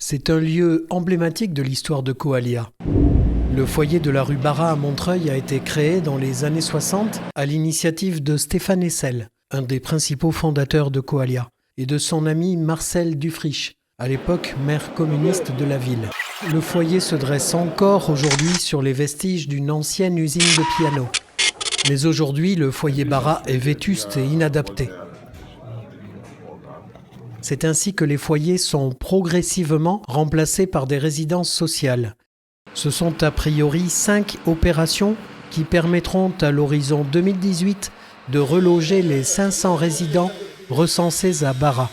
C'est un lieu emblématique de l'histoire de Coallia. Le foyer de la rue Barra à Montreuil a été créé dans les années 60 à l'initiative de Stéphane Hessel, un des principaux fondateurs de Coallia, et de son ami Marcel Dufriche, à l'époque maire communiste de la ville. Le foyer se dresse encore aujourd'hui sur les vestiges d'une ancienne usine de piano. Mais aujourd'hui, le foyer Barra est vétuste et inadapté. C'est ainsi que les foyers sont progressivement remplacés par des résidences sociales. Ce sont a priori 5 opérations qui permettront à l'horizon 2018 de reloger les 500 résidents recensés à Barra.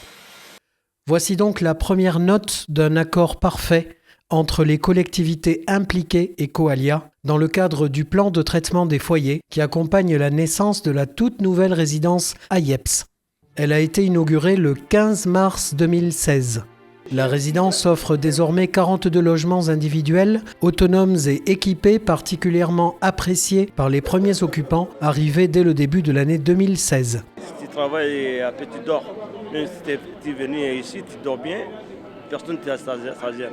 Voici donc la première note d'un accord parfait entre les collectivités impliquées et Coallia dans le cadre du plan de traitement des foyers qui accompagne la naissance de la toute nouvelle résidence AIEPS. Elle a été inaugurée le 15 mars 2016. La résidence offre désormais 42 logements individuels, autonomes et équipés, particulièrement appréciés par les premiers occupants arrivés dès le début de l'année 2016. Si tu travailles à petit dors, même si tu es venu ici, tu dors bien, personne ne t'assasine.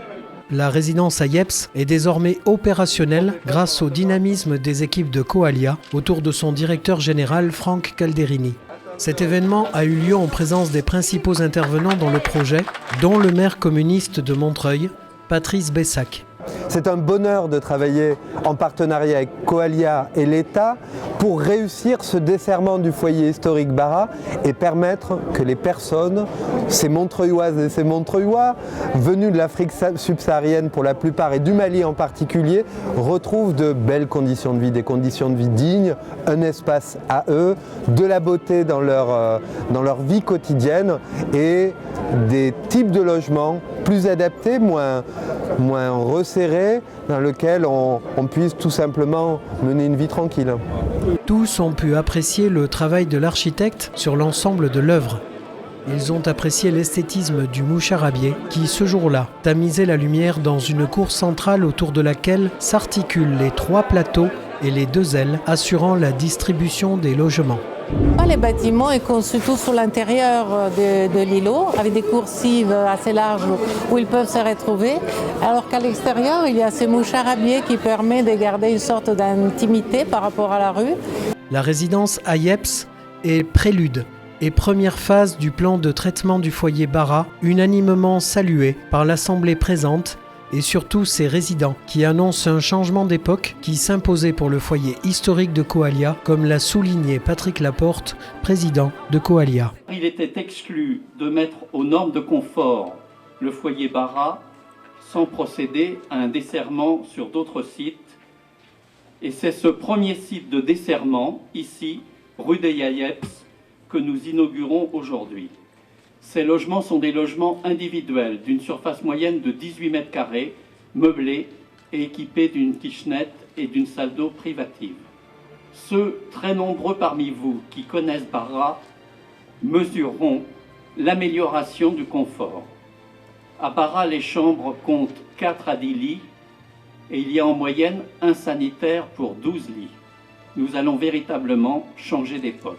La résidence AIEPS est désormais opérationnelle grâce au dynamisme des équipes de Coallia autour de son directeur général Franck Calderini. Cet événement a eu lieu en présence des principaux intervenants dans le projet, dont le maire communiste de Montreuil, Patrice Bessac. C'est un bonheur de travailler en partenariat avec Coallia et l'État pour réussir ce desserrement du foyer historique Barra et permettre que les personnes, ces Montreuilloises et ces Montreuillois, venus de l'Afrique subsaharienne pour la plupart et du Mali en particulier, retrouvent de belles conditions de vie, des conditions de vie dignes, un espace à eux, de la beauté dans leur vie quotidienne et des types de logements plus adaptés, moins resserrés, dans lesquels on puisse tout simplement mener une vie tranquille. Tous ont pu apprécier le travail de l'architecte sur l'ensemble de l'œuvre. Ils ont apprécié l'esthétisme du moucharabier qui, ce jour-là, tamisait la lumière dans une cour centrale autour de laquelle s'articulent les 3 plateaux et les 2 ailes assurant la distribution des logements. Le bâtiment est conçu tout sur l'intérieur de l'îlot, avec des coursives assez larges où ils peuvent se retrouver, alors qu'à l'extérieur, il y a ce moucharabier qui permet de garder une sorte d'intimité par rapport à la rue. La résidence AIEPS est prélude et première phase du plan de traitement du foyer Barra, unanimement salué par l'Assemblée présente et surtout ses résidents, qui annoncent un changement d'époque qui s'imposait pour le foyer historique de Coallia, comme l'a souligné Patrick Laporte, président de Coallia. Il était exclu de mettre aux normes de confort le foyer Barra sans procéder à un desserrement sur d'autres sites. Et c'est ce premier site de desserrement, ici, rue des AIEPS, que nous inaugurons aujourd'hui. Ces logements sont des logements individuels d'une surface moyenne de 18 mètres carrés, meublés et équipés d'une kitchenette et d'une salle d'eau privative. Ceux très nombreux parmi vous qui connaissent Barra mesureront l'amélioration du confort. À Barra, les chambres comptent 4 à 10 lits et il y a en moyenne un sanitaire pour 12 lits. Nous allons véritablement changer d'époque.